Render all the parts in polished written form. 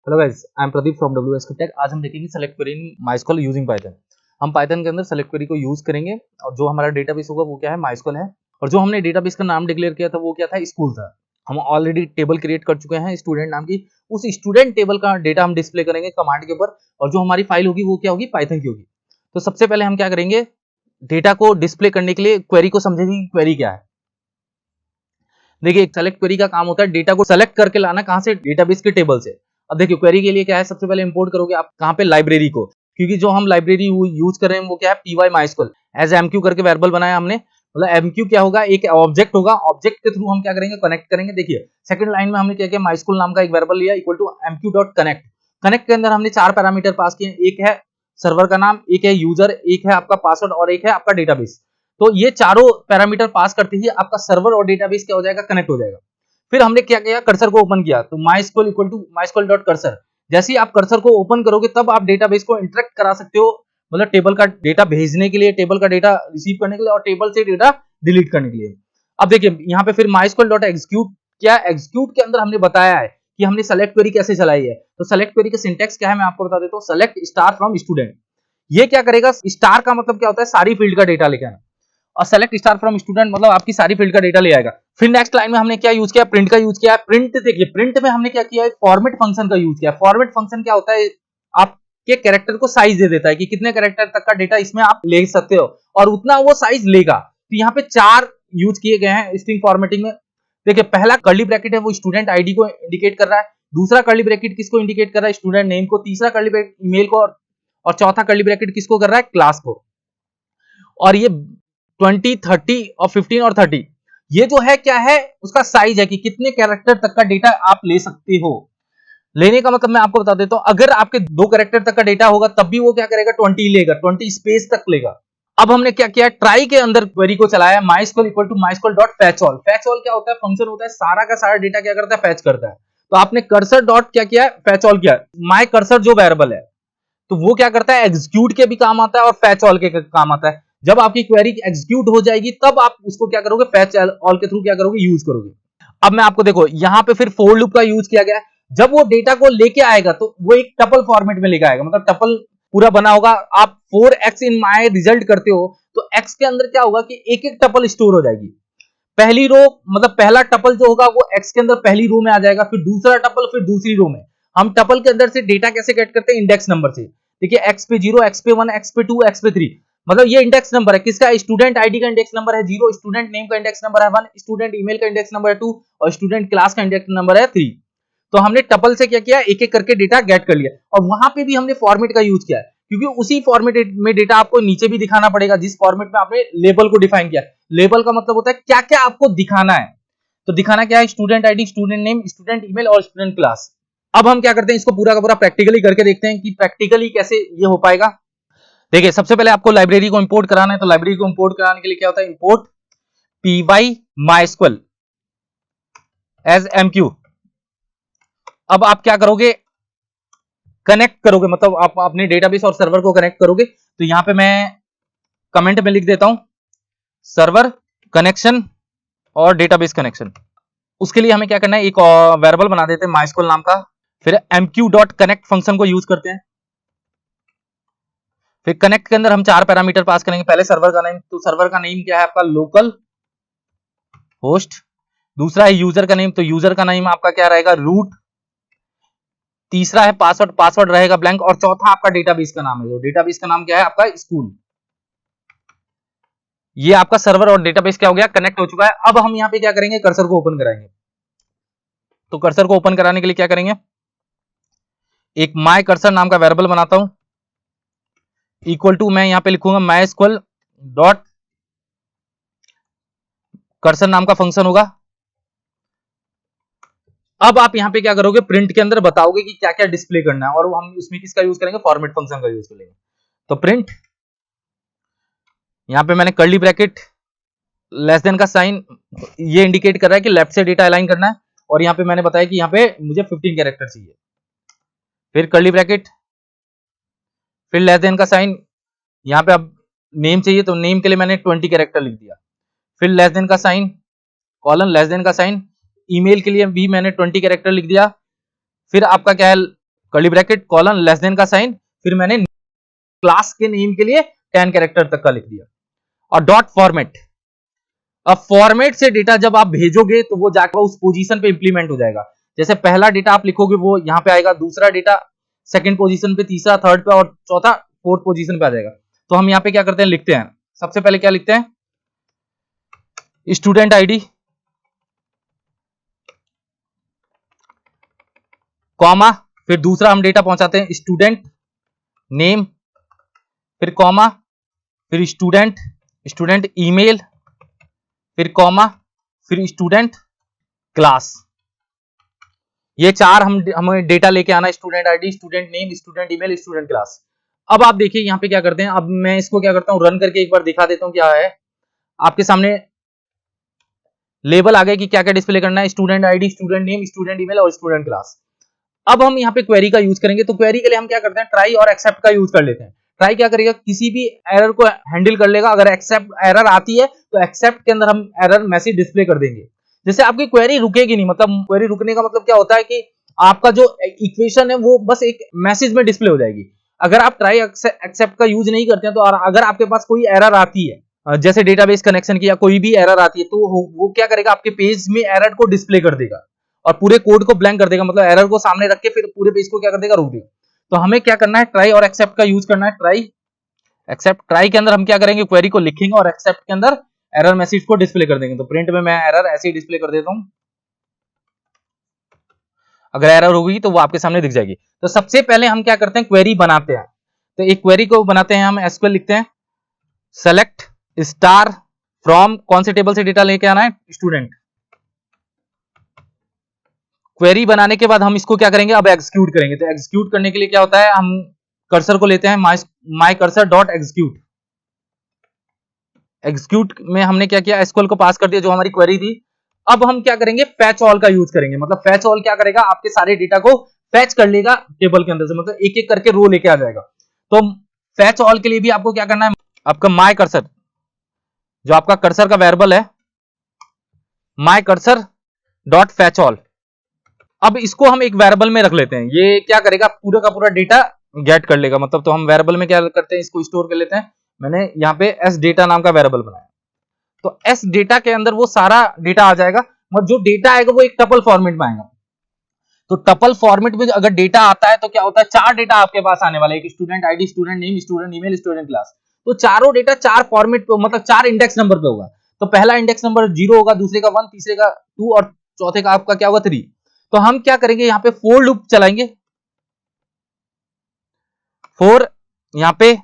Hello guys, I am Pradeep from WSTech। आज हम देखेंगे select query in MySQL using Python. हम पाइथन के अंदर सेलेक्ट क्वेरी को यूज करेंगे और जो हमारा डेटाबेस होगा वो क्या है, माइस्क्ल है। और जो हमने डेटाबेस का नाम डिक्लेयर किया था वो क्या था, स्कूल था। हम ऑलरेडी टेबल क्रिएट कर चुके हैं स्टूडेंट नाम की। उस स्टूडेंट टेबल का डेटा हम डिस्प्ले करेंगे कमांड के ऊपर, और जो हमारी फाइल होगी वो क्या होगी, पाइथन की होगी। तो सबसे पहले हम क्या करेंगे, डेटा को डिस्प्ले करने के लिए क्वेरी को समझेंगे कि क्वेरी क्या है। देखिए, एक सेलेक्ट क्वेरी का काम होता है डेटा को सेलेक्ट करके लाना, कहां से, डेटाबेस के टेबल से। अब देखिए, क्वेरी के लिए क्या है, सबसे पहले इंपोर्ट करोगे आप कहां पे, लाइब्रेरी को, क्योंकि जो हम लाइब्रेरी यूज कर रहे हैं वो क्या है, py_mysql एज एमक्यू करके वेरिएबल बनाया हमने। मतलब एमक्यू क्या होगा, एक ऑब्जेक्ट होगा, ऑब्जेक्ट के थ्रू हम क्या करेंगे, कनेक्ट करेंगे। देखिए सेकंड लाइन में हमने क्या किया, mysql नाम का एक वेरिएबल लिया इक्वल टू mq.connect। कनेक्ट के अंदर हमने 4 पैरामीटर पास किए, एक है सर्वर का नाम, एक है यूजर, एक है आपका पासवर्ड और एक है आपका डेटाबेस। तो ये चारों पैरामीटर पास करते ही आपका सर्वर और डेटाबेस क्या हो जाएगा, कनेक्ट हो जाएगा। फिर हमने क्या किया, कर्सर को ओपन किया, तो mysql इक्वल टू mysql.cursor। जैसे ही आप कर्सर को ओपन करोगे तब आप डेटाबेस को इंटरेक्ट करा सकते हो, मतलब टेबल का डेटा भेजने के लिए, टेबल का डेटा रिसीव करने के लिए और टेबल से डेटा डिलीट करने के लिए। अब देखिए यहाँ पे फिर mysql.execute, क्या एग्जीक्यूट के अंदर हमने बताया है कि हमने सेलेक्ट क्वेरी कैसे चलाई है। तो सेलेक्ट क्वेरी का सिंटेक्स क्या है, मैं आपको बता देता हूँ। सेलेक्ट स्टार फ्रॉम स्टूडेंट, ये क्या करेगा, स्टार का मतलब क्या होता है, सारी फील्ड का डेटा लेके आना, और सेलेक्ट स्टार फ्रॉम स्टूडेंट मतलब आपकी सारी फील्ड का डेटा ले आएगा। फिर नेक्स्ट लाइन में हमने क्या यूज किया, प्रिंट का यूज किया। प्रिंट देखिए, प्रिंट में हमने क्या किया है, फॉर्मेट फंक्शन का यूज किया। फॉर्मेट फंक्शन क्या होता है, आपके कैरेक्टर को साइज दे देता है कि कितने कैरेक्टर तक का डेटा इसमें आप ले सकते हो और उतना वो साइज लेगा। तो यहाँ पे 4 यूज किए गए हैं स्ट्रिंग फॉर्मेटिंग में। देखिए, पहला कर्ली ब्रैकेट है वो स्टूडेंट आईडी को इंडिकेट कर रहा है, दूसरा कर्ली ब्रैकेट किसको इंडिकेट कर रहा है, स्टूडेंट नेम को, तीसरा कर्ली ब्रैकेट ईमेल को, और चौथा कर्ली ब्रैकेट किसको कर रहा है, क्लास को। और ये 20, 30 और 15 और 30 ये जो है क्या है, उसका साइज है कि कितने कैरेक्टर तक का डेटा आप ले सकते हो। लेने का मतलब मैं आपको बता देता हूं, अगर आपके 2 कैरेक्टर तक का डेटा होगा तब भी वो क्या करेगा, 20 लेगा, 20 स्पेस तक लेगा। अब हमने क्या किया, ट्राई के अंदर क्वेरी को चलाया, mysql इक्वल टू mysql.fetchall। फैचऑल क्या होता है, फंक्शन होता है, सारा का सारा डेटा क्या करता है, फैच करता है। तो आपने कर्सर डॉट क्या किया, फैचऑल किया। माय कर्सर जो वेरिएबल है तो वो क्या करता है, एग्जीक्यूट के भी काम आता है और फैच ऑल के काम आता है। जब आपकी क्वेरी एग्जीक्यूट हो जाएगी तब आप उसको क्या करोगे, फैच ऑल के थ्रू क्या करोगे, यूज करोगे। अब मैं आपको देखो, यहां पे फिर फोर लूप का यूज किया गया है। जब वो डेटा को लेके आएगा तो वो एक टपल फॉर्मेट में लेके आएगा, मतलब टपल पूरा बना होगा। आप 4x इन माय रिजल्ट करते हो तो x के अंदर क्या होगा कि एक एक टपल स्टोर हो जाएगी। पहली रो मतलब पहला टपल जो होगा वो x के अंदर पहली रो में आ जाएगा, फिर दूसरा टपल फिर दूसरी रो में। हम टपल के अंदर से डेटा कैसे गेट करते हैं, इंडेक्स नंबर से। देखिए, x पे 0, x पे 1, x पे 2, x पे 3, मतलब ये इंडेक्स नंबर है किसका, स्टूडेंट आईडी का इंडेक्स नंबर है 0, स्टूडेंट नेम का इंडेक्स नंबर है 1, स्टूडेंट ईमेल का इंडेक्स नंबर है 2 और स्टूडेंट क्लास का इंडेक्स नंबर है 3। तो हमने टपल से क्या किया, एक एक करके डेटा गेट कर लिया, और वहां पे भी हमने फॉर्मेट का यूज किया है, क्योंकि उसी फॉर्मेट में डेटा आपको नीचे भी दिखाना पड़ेगा जिस फॉर्मेट में आपने लेबल को डिफाइन किया। लेबल का मतलब होता है क्या क्या आपको दिखाना है। तो दिखाना क्या है, student ID, student name, student email और स्टूडेंट क्लास। अब हम क्या करते हैं, इसको पूरा का पूरा प्रैक्टिकली करके देखते हैं कि प्रैक्टिकली कैसे ये हो पाएगा। देखिए, सबसे पहले आपको लाइब्रेरी को इंपोर्ट कराना है। तो लाइब्रेरी को इंपोर्ट कराने के लिए क्या होता है, इंपोर्ट py_mysql एज mq। अब आप क्या करोगे, कनेक्ट करोगे, मतलब आप अपने डेटाबेस और सर्वर को कनेक्ट करोगे। तो यहां पे मैं कमेंट में लिख देता हूं, सर्वर कनेक्शन और डेटाबेस कनेक्शन। उसके लिए हमें क्या करना है, एक वेरिएबल बना देते हैं mysql नाम का, फिर mq.connect फंक्शन को यूज करते हैं। फिर कनेक्ट के अंदर हम 4 पैरामीटर पास करेंगे। पहले सर्वर का नेम, तो सर्वर का नेम क्या है आपका, लोकल होस्ट। दूसरा है यूजर का नेम, तो यूजर का नेम आपका क्या रहेगा, रूट। तीसरा है पासवर्ड, पासवर्ड रहेगा ब्लैंक। और चौथा आपका डेटाबेस का नाम है, तो डेटाबेस का नाम क्या है आपका, स्कूल। ये आपका सर्वर और डेटाबेस क्या हो गया, कनेक्ट हो चुका है। अब हम यहाँ पे क्या करेंगे, कर्सर को ओपन कराएंगे। तो कर्सर को ओपन कराने के लिए क्या करेंगे, एक माय कर्सर नाम का वेरिएबल बनाता हूं, इक्वल टू मैं यहां पे लिखूंगा mysql डॉट कर्सर नाम का फंक्शन होगा। अब आप यहां पे क्या करोगे, प्रिंट के अंदर बताओगे कि क्या क्या डिस्प्ले करना है, और हम उसमें किसका यूज करेंगे, फॉर्मेट फंक्शन का यूज करेंगे। तो प्रिंट, यहां पे मैंने कर्ली ब्रैकेट, लेस देन का साइन, ये इंडिकेट कर रहा है कि लेफ्ट से डेटा अलाइन करना है, और यहां पे मैंने बताया कि यहां पे मुझे 15 कैरेक्टर चाहिए। फिर कर्ली ब्रैकेट, फिर लेस देन का साइन, यहां पे अब नेम चाहिए तो नेम के लिए मैंने 20 कैरेक्टर लिख दिया। फिर लेस देन का साइन, कॉलन, लेस देन का साइन, ईमेल के लिए भी मैंने 20 कैरेक्टर लिख दिया। फिर आपका क्या है, curly bracket colon less than का साइन, फिर मैंने क्लास के नेम के लिए 10 कैरेक्टर तक का लिख दिया, और डॉट फॉर्मेट। अब फॉर्मेट से डेटा जब आप भेजोगे तो वो जाकर उस पोजीशन पे इंप्लीमेंट हो जाएगा। जैसे पहला डेटा आप लिखोगे वो यहां पे आएगा, दूसरा डेटा सेकंड पोजीशन पे, तीसरा थर्ड पे, और चौथा फोर्थ पोजीशन पे आ जाएगा। तो हम यहाँ पे क्या करते हैं, लिखते हैं, सबसे पहले क्या लिखते हैं, स्टूडेंट आईडी, कॉमा, फिर दूसरा हम डेटा पहुंचाते हैं स्टूडेंट नेम, फिर कॉमा, फिर स्टूडेंट ईमेल, फिर कॉमा, फिर स्टूडेंट क्लास। ये चार हमें डेटा लेके आना, student ID, student name, student email, student class. अब आप देखिए यहाँ पे क्या करते हैं, अब मैं इसको क्या करता हूँ, रन करके एक बार दिखा देता हूँ क्या है। आपके सामने लेबल आ गए कि क्या क्या डिस्प्ले करना है, student ID, student name, student email और स्टूडेंट क्लास। अब हम यहाँ पे क्वेरी का यूज करेंगे, तो क्वेरी के लिए हम क्या करते हैं, ट्राई और एक्सेप्ट का यूज कर लेते हैं। ट्राई क्या करेगा, किसी भी एरर को हैंडल कर लेगा, अगर एक्सेप्ट एरर आती है तो एक्सेप्ट के अंदर हम एरर मैसेज डिस्प्ले कर देंगे, जैसे आपकी क्वेरी रुकेगी नहीं। मतलब क्वेरी रुकने का मतलब क्या होता है कि आपका जो इक्वेशन है वो बस एक मैसेज में डिस्प्ले हो जाएगी। अगर आप ट्राई एक्सेप्ट का यूज नहीं करते हैं तो अगर आपके पास कोई एरर आती है, जैसे डेटाबेस कनेक्शन की या कोई भी एरर आती है, तो वो क्या करेगा, आपके पेज में एरर को डिस्प्ले कर देगा और पूरे कोड को ब्लैंक कर देगा। मतलब एरर को सामने रख के फिर पूरे पेज को क्या कर देगा, रोक देगा। तो हमें क्या करना है, ट्राई और एक्सेप्ट का यूज करना है। ट्राई एक्सेप्ट, ट्राई के अंदर हम क्या करेंगे, क्वेरी को लिखेंगे और एक्सेप्ट के अंदर एरर मैसेज को डिस्प्ले कर देंगे। तो प्रिंट में मैं एरर ऐसे ही डिस्प्ले कर देता हूं, अगर एरर होगी तो वो आपके सामने दिख जाएगी। तो सबसे पहले हम क्या करते हैं, क्वेरी बनाते हैं। तो एक क्वेरी को बनाते हैं, हम एसक्यूएल लिखते हैं, सेलेक्ट स्टार फ्रॉम, कौन से टेबल से डेटा लेके आना है, स्टूडेंट। क्वेरी बनाने के बाद हम इसको क्या करेंगे, अब एग्जीक्यूट करेंगे। तो एग्जीक्यूट करने के लिए क्या होता है, हम कर्सर को लेते हैं, my cursor dot execute. Execute में हमने क्या किया, एसक्यूएल को पास कर दिया जो हमारी क्वेरी थी। अब हम क्या करेंगे, फैच ऑल का यूज करेंगे। मतलब फैच ऑल क्या करेगा, आपके सारे डेटा को फैच कर लेगा टेबल के अंदर से, मतलब एक एक करके रो लेके आ जाएगा। तो फैच ऑल के लिए भी आपको क्या करना है, आपका माई कर्सर, जो आपका कर्सर का वेरिएबल है, my cursor dot fetch all. अब इसको हम एक वेरिएबल में रख लेते हैं, ये क्या करेगा, पूरा का पूरा डेटा गेट कर लेगा। मतलब तो हम वेरिएबल में क्या करते हैं, इसको स्टोर कर लेते हैं। मैंने यहाँ पे एस डेटा नाम का वेरिएबल बनाया, तो एस डेटा के अंदर वो सारा डेटा आ जाएगा। मतलब जो डेटा आएगा वो एक टपल फॉर्मेट में आएगा। तो टपल फॉर्मेट में अगर डेटा आता है तो क्या होता है, चार डेटा आपके पास आने वाला है, एक student ID, student name, student email, student class. तो चारों डेटा चार फॉर्मेट पे, मतलब चार इंडेक्स नंबर पे होगा। तो पहला इंडेक्स नंबर 0 होगा, दूसरे का 1, तीसरे का 2 और चौथे का आपका क्या होगा 3। तो हम क्या करेंगे, यहाँ पे फोर लूप चलाएंगे, फोर यहाँ पे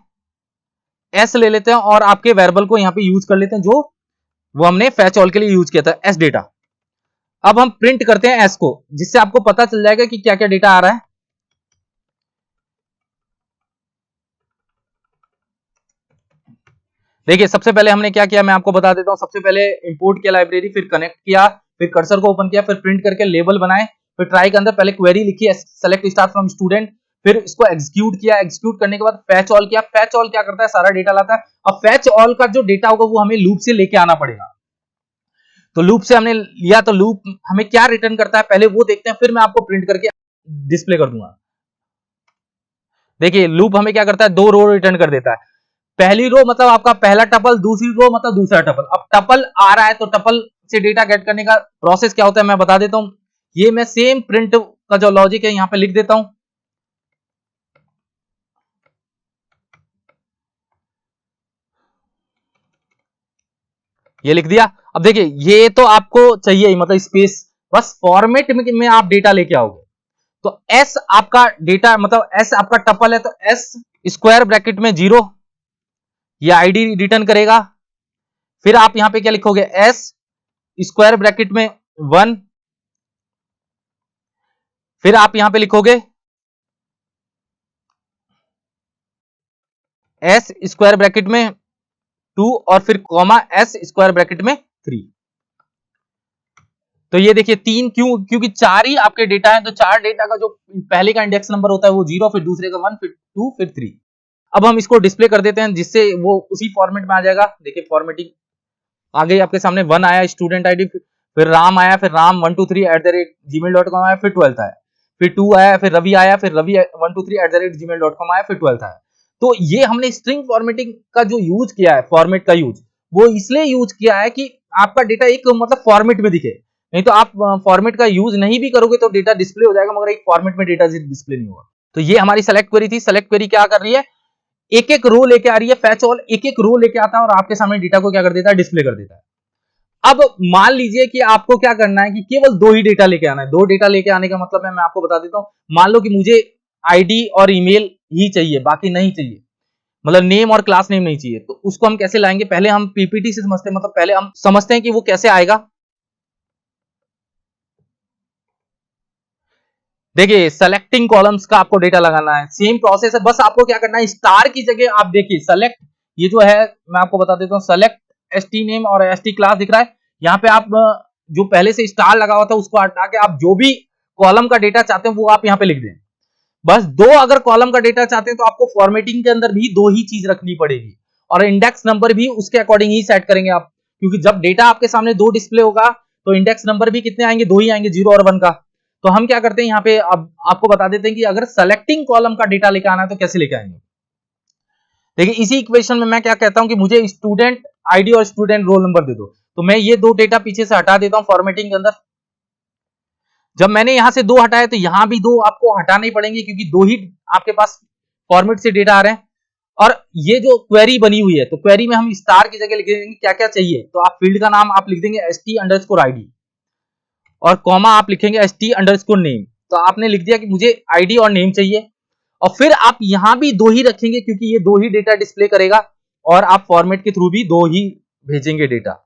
एस ले लेते हैं और आपके वेरिएबल को यहाँ पे यूज कर लेते हैं, जो वो हमने फैच ऑल के लिए यूज किया था, एस डेटा। अब हम प्रिंट करते हैं एस को, जिससे आपको पता चल जाएगा कि क्या क्या डेटा आ रहा है। देखिए सबसे पहले हमने क्या किया, मैं आपको बता देता हूं। सबसे पहले इंपोर्ट किया लाइब्रेरी, फिर कनेक्ट किया, फिर कर्सर को ओपन किया, फिर प्रिंट करके लेबल बनाए, फिर ट्राई के अंदर पहले क्वेरी लिखी, सेलेक्ट स्टार फ्रॉम स्टूडेंट, फिर इसको एग्जीक्यूट किया। एग्जीक्यूट करने के बाद फैच ऑल किया। फैच ऑल क्या करता है, सारा डेटा लाता है। अब फैच ऑल का जो डेटा होगा वो हमें लूप से लेके आना पड़ेगा। तो लूप से हमने लिया, तो लूप हमें क्या रिटर्न करता है पहले वो देखते हैं, फिर मैं आपको प्रिंट करके डिस्प्ले कर दूंगा। देखिए लूप हमें क्या करता है, 2 रो रिटर्न कर देता है। पहली रो मतलब आपका पहला टपल, दूसरी रो मतलब दूसरा टपल। अब टपल आ रहा है तो टपल से डेटा गेट करने का प्रोसेस क्या होता है मैं बता देता हूं। ये मैं सेम प्रिंट का जो लॉजिक है यहां पे लिख देता हूं। ये लिख दिया। अब देखिए ये तो आपको चाहिए ही, मतलब स्पेस, बस फॉर्मेट में आप डेटा लेके आओगे। तो एस आपका डेटा, मतलब एस आपका टपल है, तो एस स्क्वायर ब्रैकेट में 0 ये आईडी रिटर्न करेगा। फिर आप यहां पे क्या लिखोगे, एस स्क्वायर ब्रैकेट में 1, फिर आप यहां पे लिखोगे एस स्क्वायर ब्रैकेट में 2 और फिर कॉमा एस स्क्वायर ब्रैकेट में 3। तो ये देखिए 3 क्यों, क्योंकि 4 ही आपके डेटा है। तो 4 डेटा का जो पहले का इंडेक्स नंबर होता है वो 0, फिर दूसरे का 1, फिर 2, फिर 3। अब हम इसको डिस्प्ले कर देते हैं, जिससे वो उसी फॉर्मेट में आ जाएगा। देखिए फॉर्मेटिंग आ गई आपके सामने। 1 आया स्टूडेंट आईडी, फिर राम आया, फिर राम 123 @gmail.com आया, फिर 12th आया। फिर 2 आया, फिर रवि आया, फिर ravi123@gmail.com आया, फिर 12th आया। तो ये हमने स्ट्रिंग फॉर्मेटिंग का जो यूज किया है, फॉर्मेट का यूज, वो इसलिए यूज किया है कि आपका डेटा एक मतलब फॉर्मेट में दिखे। नहीं तो आप फॉर्मेट का यूज नहीं भी करोगे तो डेटा डिस्प्ले हो जाएगा, मगर एक फॉर्मेट में डेटा डिस्प्ले नहीं होगा। तो ये हमारी सेलेक्ट क्वेरी थी। सेलेक्ट क्वेरी क्या कर रही है, एक एक रो लेके आ रही है, फैच ऑल एक एक रो लेके आता है और आपके सामने डेटा को क्या कर देता है, डिस्प्ले कर देता है। अब मान लीजिए कि आपको क्या करना है कि केवल 2 ही डेटा लेके आना है। 2 डेटा लेके आने का मतलब है, मैं आपको बता देता हूं, मान लो कि मुझे आईडी और ईमेल ही चाहिए, बाकी नहीं चाहिए, मतलब नेम और क्लास नेम नहीं चाहिए। तो उसको हम कैसे लाएंगे, पहले हम पीपीटी से समझते हैं, मतलब पहले हम समझते हैं कि वो कैसे आएगा। देखिए, सेलेक्टिंग कॉलम्स का आपको डेटा लगाना है, सेम प्रोसेस है, बस आपको क्या करना है, स्टार की जगह आप देखिए सेलेक्ट, ये जो है मैं आपको बता देता हूं, सेलेक्ट एसटी नेम और एसटी क्लास दिख रहा है, यहाँ पे आप जो पहले से स्टार लगा हुआ था उसको हटा के आप जो भी कॉलम का डेटा चाहते हैं वो आप यहाँ पे लिख दें। बस 2 अगर कॉलम का डेटा चाहते हैं तो आपको फॉर्मेटिंग के अंदर भी 2 ही चीज रखनी पड़ेगी, और इंडेक्स नंबर भी उसके अकॉर्डिंग ही सेट करेंगे आप, क्योंकि जब डेटा आपके सामने 2 डिस्प्ले होगा तो इंडेक्स नंबर भी कितने आएंगे, 2 ही आएंगे, 0 और 1 का। तो हम क्या करते हैं यहाँ पे, अब आपको बता देते हैं कि अगर सेलेक्टिंग कॉलम का डेटा लेके आना है तो कैसे लेके आएंगे। देखिए, इसी इक्वेशन में मैं क्या कहता हूं कि मुझे स्टूडेंट आईडी और स्टूडेंट रोल नंबर दे दो, तो मैं ये 2 डेटा पीछे से हटा देता हूं फॉर्मेटिंग के अंदर। जब मैंने यहां से 2 हटाए तो यहां भी 2 आपको हटाने पड़ेंगे, क्योंकि 2 ही आपके पास फॉर्मेट से डेटा आ रहे हैं। और ये जो क्वेरी बनी हुई है, तो क्वेरी में हम स्टार की जगह लिख देंगे क्या क्या चाहिए, तो आप फील्ड का नाम आप लिख देंगे st_id और कॉमा आप लिखेंगे st_name। तो आपने लिख दिया कि मुझे आईडी और नेम चाहिए, और फिर आप यहां भी 2 ही रखेंगे क्योंकि ये 2 ही डेटा डिस्प्ले करेगा, और आप फॉर्मेट के थ्रू भी 2 ही भेजेंगे डेटा।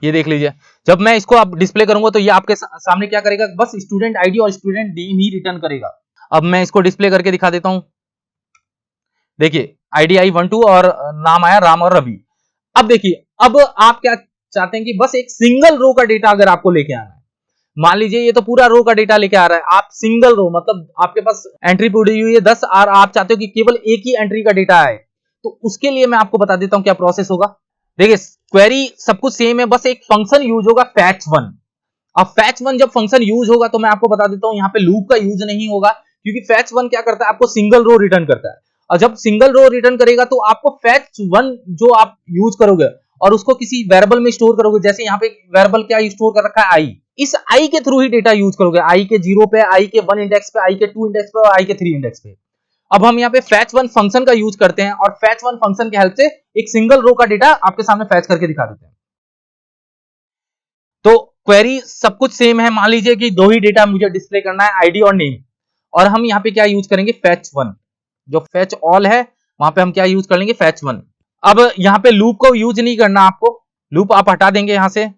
ये देख लीजिए, जब मैं इसको अब डिस्प्ले करूंगा तो ये आपके सामने क्या करेगा, बस स्टूडेंट आईडी और स्टूडेंट नेम ही रिटर्न करेगा। अब मैं इसको डिस्प्ले करके दिखा देता हूं। देखिए, आईडी आई 12 और नाम आया राम और रवि। अब देखिए, अब आप क्या चाहते हैं कि बस एक सिंगल रो का डेटा अगर आपको लेके आना है, मान लीजिए ये तो पूरा रो का डेटा लेके आ रहा है, आप सिंगल रो मतलब आपके पास एंट्री पड़ी हुई है 10 और आप चाहते हो कि केवल एक ही एंट्री का डेटा आए, तो उसके लिए मैं आपको बता देता हूं क्या प्रोसेस होगा। देखिए, क्वेरी सब कुछ सेम है, बस एक फंक्शन यूज होगा fetch1। अब fetch1 जब फंक्शन यूज होगा तो मैं आपको बता देता हूं यहाँ पे लूप का यूज नहीं होगा, क्योंकि fetch1 क्या करता है, आपको सिंगल रो रिटर्न करता है, और जब सिंगल रो रिटर्न करेगा तो आपको fetch1 जो आप यूज करोगे और उसको किसी वेरिएबल में स्टोर करोगे, जैसे यहाँ पे वेरिएबल क्या स्टोर कर रखा है आई, इस आई के थ्रू ही डेटा यूज करोगे, आई के 0 पे, आई के 1 इंडेक्स पे, आई के 2 इंडेक्स पे और आई के 3 इंडेक्स पे। अब हम यहाँ पे fetch1 फंक्शन का यूज करते हैं और fetch1 फंक्शन की हेल्प से एक सिंगल रो का डेटा आपके सामने फैच करके दिखा देते हैं। तो क्वेरी सब कुछ सेम है, मान लीजिए कि 2 ही डेटा मुझे डिस्प्ले करना है, आईडी और नेम, और हम यहाँ पे क्या यूज करेंगे, fetch1। जो fetch all है वहां पे हम क्या यूज कर लेंगे, fetch1। अब यहाँ पे लूप को यूज नहीं करना, आपको लूप आप हटा देंगे यहाँ से,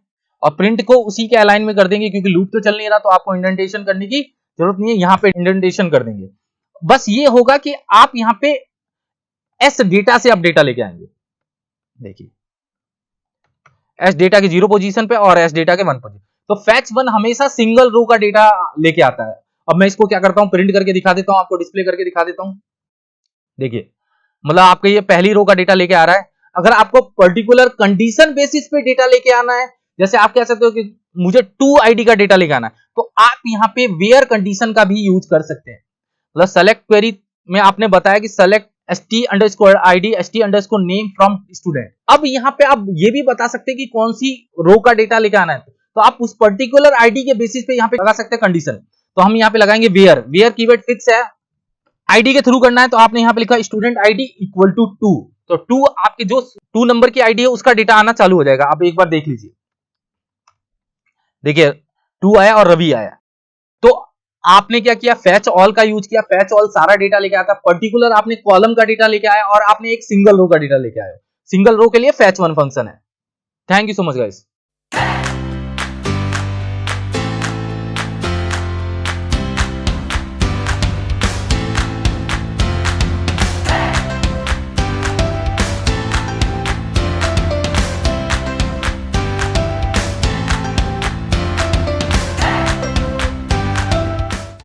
और प्रिंट को उसी के अलाइन में कर देंगे, क्योंकि लूप तो चल नहीं रहा तो आपको इंडेंटेशन करने की जरूरत नहीं है, यहाँ पे इंडेंटेशन कर देंगे। बस ये होगा कि आप यहाँ पे एस डेटा से आप डेटा लेके आएंगे। देखिए, एस डेटा के 0 पोजीशन पे और एस डेटा के 1 पोजीशन, तो fetch1 हमेशा सिंगल रो का डेटा लेके आता है। अब मैं इसको क्या करता हूं, प्रिंट करके दिखा देता हूं, आपको डिस्प्ले करके दिखा देता हूं। देखिए, मतलब आपके ये पहली रो का डेटा लेके आ रहा है। अगर आपको पर्टिकुलर कंडीशन बेसिस पे डेटा लेके आना है, जैसे आप कह सकते हो कि मुझे 2 आईडी का डेटा लेके आना है, तो आप यहाँ पे वेयर कंडीशन का भी यूज कर सकते हैं। मतलब सेलेक्ट क्वेरी में आपने बताया कि select st_id st_name from student. अब यहाँ पे आप ये भी बता सकते हैं कि कौन सी रो का डेटा लेके आना है, तो आप उस पर्टिकुलर आईडी के बेसिस पे यहाँ पे लगा सकते हैं कंडीशन। तो हम यहाँ पे लगाएंगे वेयर, वेयर कीवर्ड फिक्स है, आईडी के थ्रू करना है, तो आपने यहाँ पे लिखा स्टूडेंट आईडी इक्वल टू 2, तो 2 आपके जो 2 नंबर की आईडी है उसका डेटा आना चालू हो जाएगा। आप एक बार देख लीजिए, देखिए 2 आया और रवि आया। तो आपने क्या किया, फैच ऑल का यूज किया, फैच ऑल सारा डेटा लेके आता, पर्टिकुलर आपने कॉलम का डेटा लेके आया और आपने एक सिंगल रो का डेटा लेके आया। सिंगल रो के लिए fetch1 फंक्शन है। Thank you so much guys.